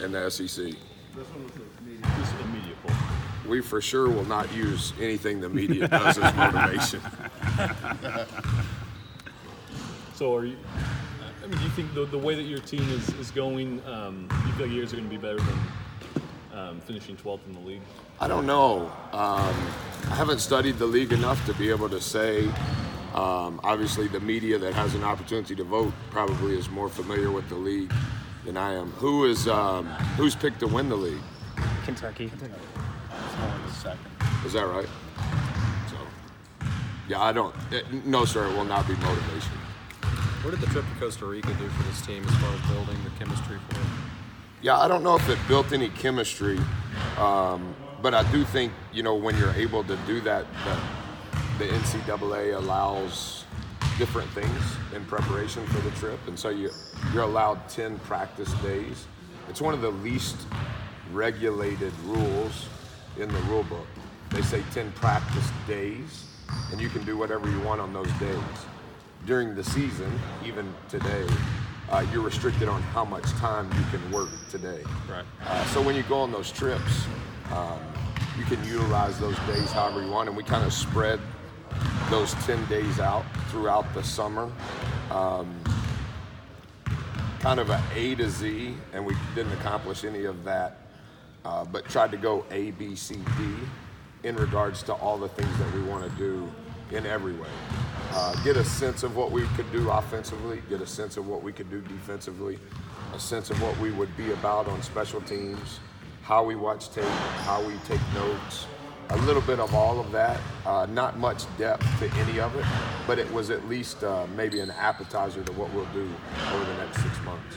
in the SEC. This is the media poll. We for sure will not use anything the media does as motivation. So are you? I mean, do you think the way that your team is going, do you feel like yours are going to be better than finishing 12th in the league? I don't know. I haven't studied the league enough to be able to say. Obviously, the media that has an opportunity to vote probably is more familiar with the league than I am. Who's picked to win the league? Kentucky. Second. Is that right? So, yeah, I don't. No, sir, it will not be motivation. What did the trip to Costa Rica do for this team as far as building the chemistry for it? Yeah, I don't know if it built any chemistry, but I do think, when you're able to do that, the NCAA allows different things in preparation for the trip, and so you're allowed 10 practice days. It's one of the least regulated rules in the rule book. They say 10 practice days, and you can do whatever you want on those days. During the season, even today, you're restricted on how much time you can work today. Right. So when you go on those trips, you can utilize those days however you want, and we kind of spread those 10 days out throughout the summer. Kind of an A to Z, and we didn't accomplish any of that, but tried to go A, B, C, D in regards to all the things that we want to do in every way. Get a sense of what we could do offensively, get a sense of what we could do defensively, a sense of what we would be about on special teams, how we watch tape, how we take notes, a little bit of all of that. Not much depth to any of it, but it was at least maybe an appetizer to what we'll do over the next 6 months.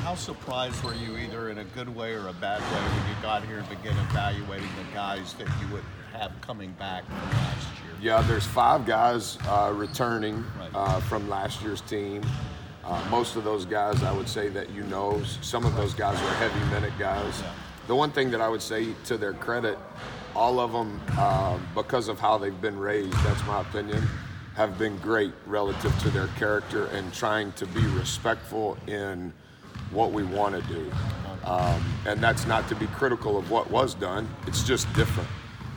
How surprised were you, either in a good way or a bad way, when you got here and began evaluating the guys that you would have coming back from last year? Yeah, there's 5 guys returning from last year's team. Most of those guys, I would say that some of those guys are heavy minute guys. Yeah. The one thing that I would say to their credit, all of them, because of how they've been raised, that's my opinion, have been great relative to their character and trying to be respectful in what we want to do. And that's not to be critical of what was done, it's just different.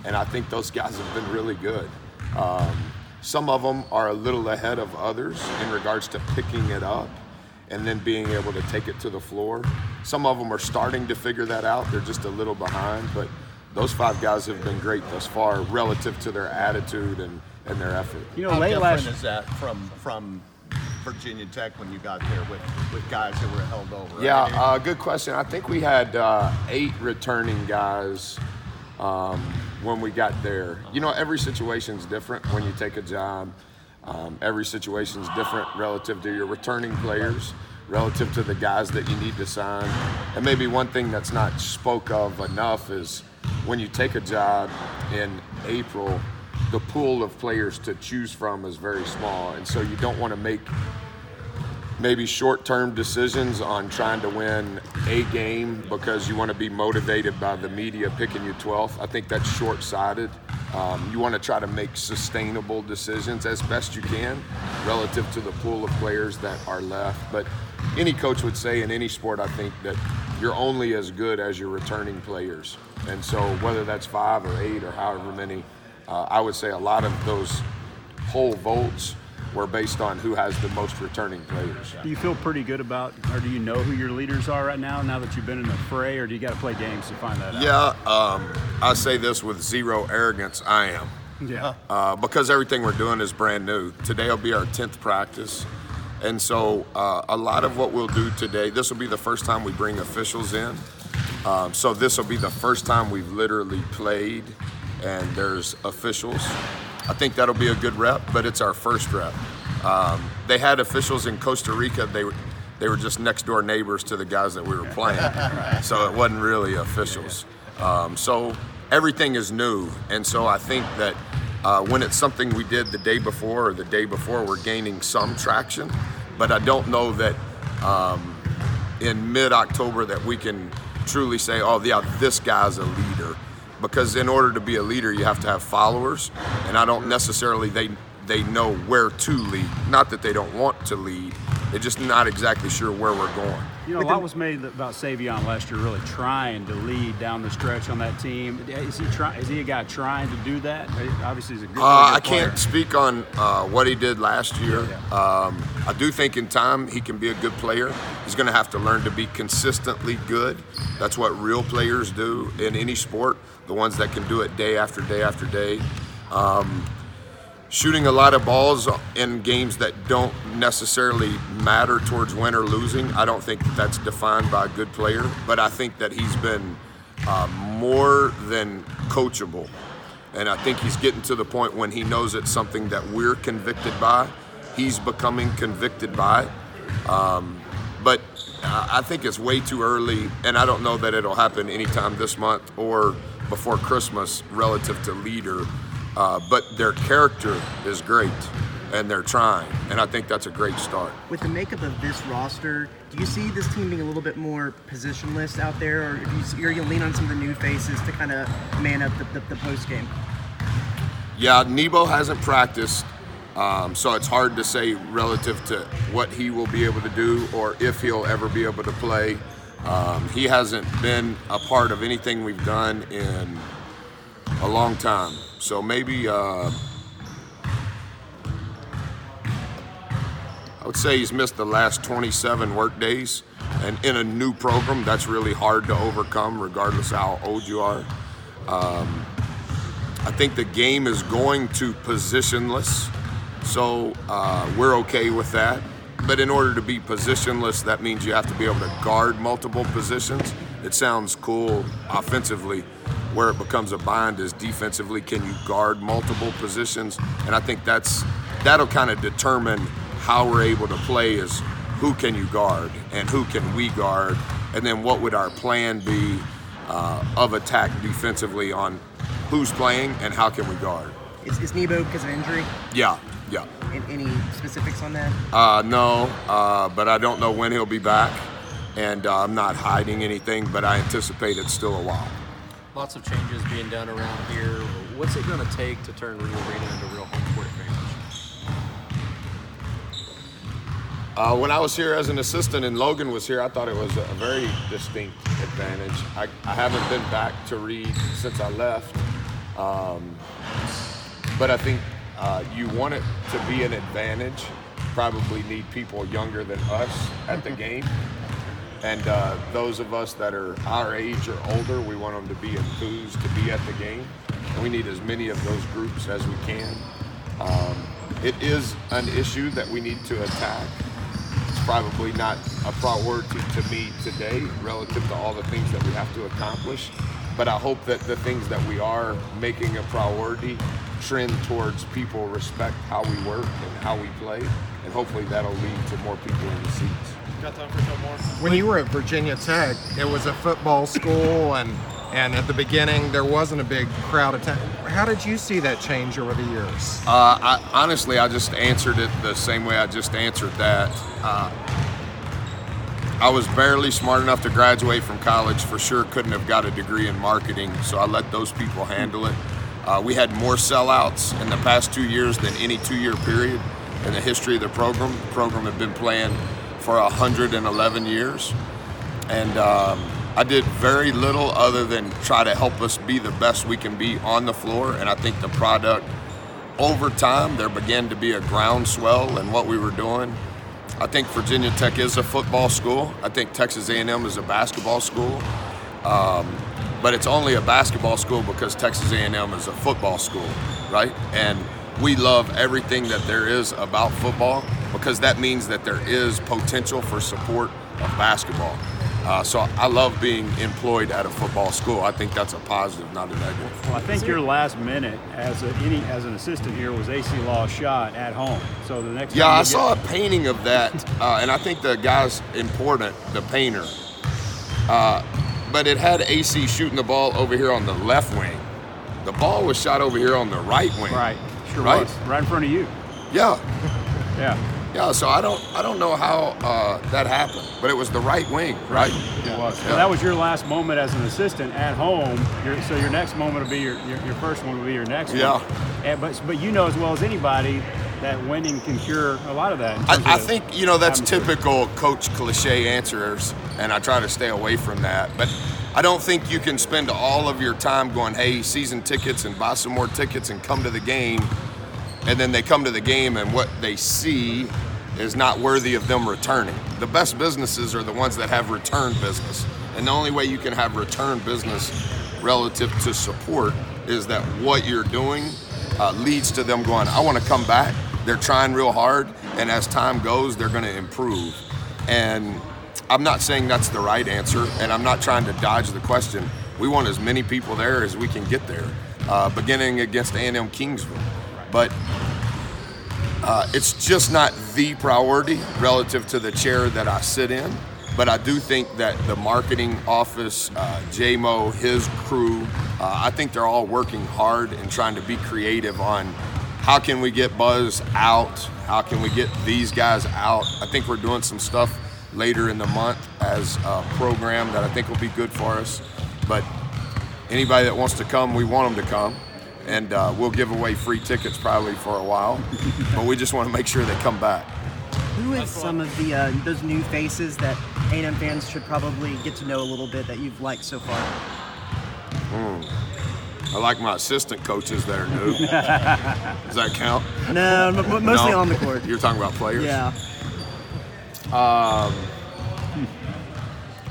And I think those guys have been really good. Some of them are a little ahead of others in regards to picking it up and then being able to take it to the floor. Some of them are starting to figure that out. They're just a little behind, but those 5 guys have been great thus far relative to their attitude and their effort. How different is that from Virginia Tech when you got there with guys that were held over? Yeah, good question. I think we had 8 returning guys when we got there. Every situation's different when you take a job. Every situation's different relative to your returning players, relative to the guys that you need to sign. And maybe one thing that's not spoke of enough is when you take a job in April, the pool of players to choose from is very small. And so you don't want to make maybe short-term decisions on trying to win a game because you want to be motivated by the media picking you 12th. I think that's short-sighted. You want to try to make sustainable decisions as best you can relative to the pool of players that are left. But any coach would say in any sport, I think, that you're only as good as your returning players. And so whether that's 5 or 8 or however many, I would say a lot of those whole votes were based on who has the most returning players. Do you feel pretty good about, or do you know who your leaders are right now that you've been in the fray, or do you got to play games to find that out? Yeah, I say this with zero arrogance, I am. Yeah. Because everything we're doing is brand new. Today will be our 10th practice. And so a lot of what we'll do today, this will be the first time we bring officials in. So this will be the first time we've literally played and there's officials. I think that'll be a good rep, but it's our first rep. They had officials in Costa Rica. They were just next door neighbors to the guys that we were playing. So it wasn't really officials. So everything is new. And so I think that when it's something we did the day before or the day before, we're gaining some traction. But I don't know that in mid-October that we can truly say, oh yeah, this guy's a leader. Because in order to be a leader, you have to have followers, and I don't necessarily, they know where to lead. Not that they don't want to lead, They're just not exactly sure where we're going. You know, a lot was made about Savion last year really trying to lead down the stretch on that team. Is he a guy trying to do that? Obviously, he's a good, really good I player. can't speak on what he did last year. I do think in time he can be a good player. He's going to have to learn to be consistently good. That's what real players do in any sport, the ones that can do it day after day after day. Shooting a lot of balls in games that don't necessarily matter towards win or losing, I don't think that's defined by a good player, but I think that he's been more than coachable. And I think he's getting to the point when he knows it's something that we're convicted by, he's becoming convicted by it. But I think it's way too early, and I don't know that it'll happen anytime this month or before Christmas relative to leader. But their character is great, and they're trying, and I think that's a great start. With the makeup of this roster, do you see this team being a little bit more positionless out there, or are you lean on some of the new faces to kind of man up the post game? Yeah, Nebo hasn't practiced, so it's hard to say relative to what he will be able to do or if he'll ever be able to play. He hasn't been a part of anything we've done in a long time. So maybe I would say he's missed the last 27 work days, and in a new program, that's really hard to overcome regardless of how old you are. I think the game is going to positionless, so we're okay with that. But in order to be positionless, that means you have to be able to guard multiple positions. It sounds cool offensively. Where it becomes a bind is defensively, can you guard multiple positions? And I think that'll kind of determine how we're able to play is who can you guard and who can we guard, and then what would our plan be of attack defensively on who's playing and how can we guard. Is Nebo because of injury? Yeah. Any specifics on that? No, but I don't know when he'll be back, and I'm not hiding anything, but I anticipate it's still a while. Lots of changes being done around here. What's it going to take to turn Regal Arena into real home court advantage? When I was here as an assistant and Logan was here, I thought it was a very distinct advantage. I haven't been back to Reed since I left, but I think you want it to be an advantage. Probably need people younger than us at the game. And those of us that are our age or older, we want them to be enthused to be at the game. And we need as many of those groups as we can. It is an issue that we need to attack. It's probably not a priority to me today relative to all the things that we have to accomplish. But I hope that the things that we are making a priority trend towards people respect how we work and how we play. And hopefully that'll lead to more people in the seats. Got time for some more? When you were at Virginia Tech, it was a football school, and at the beginning there wasn't a big crowd attending. How did you see that change over the years? Honestly, I just answered it the same way I just answered that. I was barely smart enough to graduate from college. For sure couldn't have got a degree in marketing, so I let those people handle it. We had more sellouts in the past 2 years than any 2-year period in the history of the program. The program had been playing for 111 years, and I did very little other than try to help us be the best we can be on the floor. And I think the product, over time, there began to be a groundswell in what we were doing. I think Virginia Tech is a football school. I think Texas A&M is a basketball school, but it's only a basketball school because Texas A&M is a football school, right? And we love everything that there is about football because that means that there is potential for support of basketball. So I love being employed at a football school. I think that's a positive, not a negative. Well, I think your last minute as an assistant here was AC Law's shot at home. So the next Yeah, time I saw a painting of that, and I think the guy's important, the painter. But it had AC shooting the ball over here on the left wing. The ball was shot over here on the right wing. Right, sure Right? was. Right in front of you. Yeah. Yeah. Yeah, so I don't know how that happened, but it was the right wing, right? It was. Yeah. So that was your last moment as an assistant at home. So your next moment will be your first one will be your next Yeah. one. And, but you know as well as anybody, that winning can cure a lot of that. in terms I of think, you know, that's atmosphere. typical coach cliche answers, and I try to stay away from that. But I don't think you can spend all of your time going, hey, season tickets and buy some more tickets and come to the game. And then they come to the game and what they see is not worthy of them returning. The best businesses are the ones that have return business. And the only way you can have return business relative to support is that what you're doing leads to them going, I want to come back. They're trying real hard, and as time goes, they're going to improve. And I'm not saying that's the right answer, and I'm not trying to dodge the question. We want as many people there as we can get there, beginning against A&M Kingsville. But it's just not the priority relative to the chair that I sit in. But I do think that the marketing office, JMO, his crew, I think they're all working hard and trying to be creative on how can we get Buzz out? How can we get these guys out? I think we're doing some stuff later in the month as a program that I think will be good for us. But anybody that wants to come, we want them to come. And we'll give away free tickets probably for a while. But we just want to make sure they come back. Who is some of the those new faces that A&M fans should probably get to know a little bit that you've liked so far? I like my assistant coaches that are new. Does that count? No, mostly No? on the court. You're talking about players? Yeah.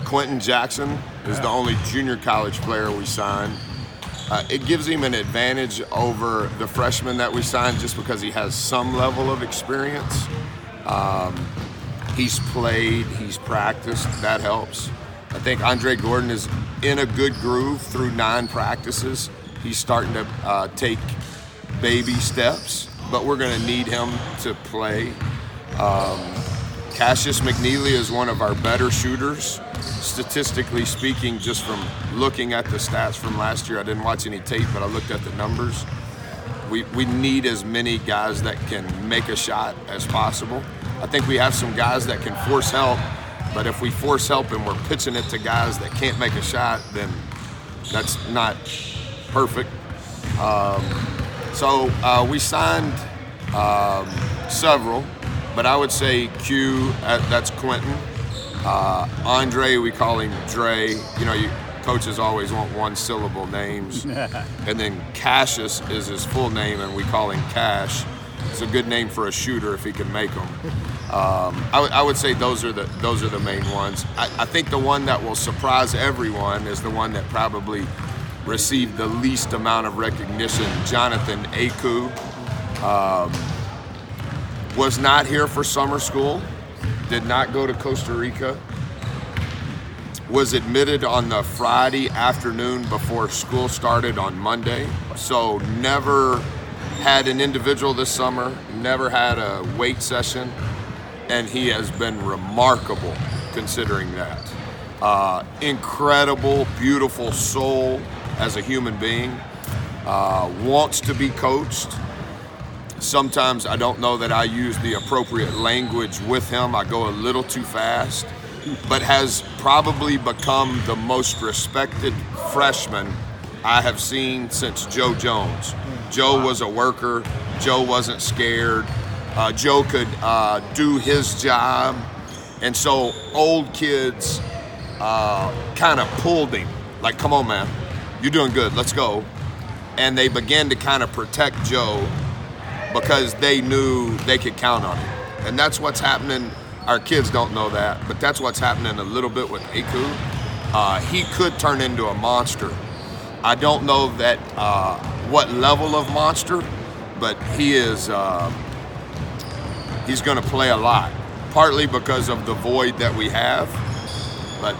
Quentin Jackson is the only junior college player we signed. It gives him an advantage over the freshman that we signed just because he has some level of experience. He's played, he's practiced, that helps. I think Andre Gordon is in a good groove through 9 practices. He's starting to take baby steps, but we're going to need him to play. Cassius McNeely is one of our better shooters. Statistically speaking, just from looking at the stats from last year, I didn't watch any tape, but I looked at the numbers. We need as many guys that can make a shot as possible. I think we have some guys that can force help, but if we force help and we're pitching it to guys that can't make a shot, then that's not perfect. So we signed several, but I would say Q, that's Quentin. Andre, we call him Dre. You know, coaches always want one-syllable names. And then Cassius is his full name, and we call him Cash. It's a good name for a shooter if he can make them. I would say those are the main ones. I think the one that will surprise everyone is the one that probably received the least amount of recognition. Jonathan Aku was not here for summer school, did not go to Costa Rica, was admitted on the Friday afternoon before school started on Monday, so never had an individual this summer, never had a weight session, and he has been remarkable considering that. Incredible, beautiful soul as a human being, wants to be coached. Sometimes I don't know that I use the appropriate language with him. I go a little too fast, but has probably become the most respected freshman I have seen since Joe Jones. Joe was a worker. Joe wasn't scared. Joe could do his job. And so old kids kind of pulled him, like, come on, man, you're doing good, let's go. And they began to kind of protect Joe because they knew they could count on him. And that's what's happening. Our kids don't know that, but that's what's happening a little bit with Aku. He could turn into a monster. I don't know that what level of monster, but he is. He's going to play a lot, partly because of the void that we have, but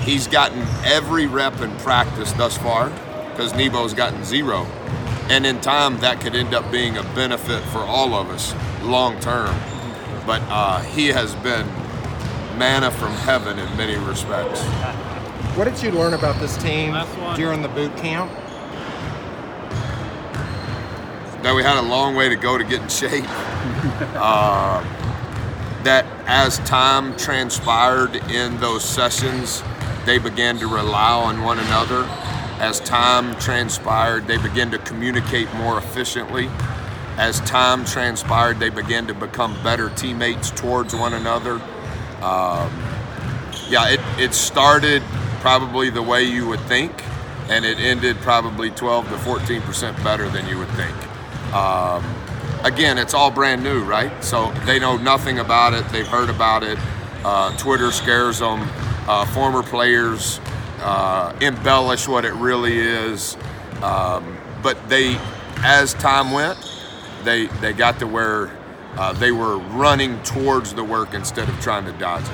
he's gotten every rep in practice thus far because Nebo's gotten 0. And in time, that could end up being a benefit for all of us long term. But he has been manna from heaven in many respects. What did you learn about this team during the boot camp? That we had a long way to go to get in shape. That as time transpired in those sessions, they began to rely on one another. As time transpired, they began to communicate more efficiently. as time transpired, they began to become better teammates towards one another. Yeah, it started probably the way you would think, and it ended probably 12 to 14% better than you would think. Again, it's all brand new, right? So they know nothing about it. They've heard about it. Twitter scares them. Former players embellish what it really is. But as time went, they got to where they were running towards the work instead of trying to dodge it.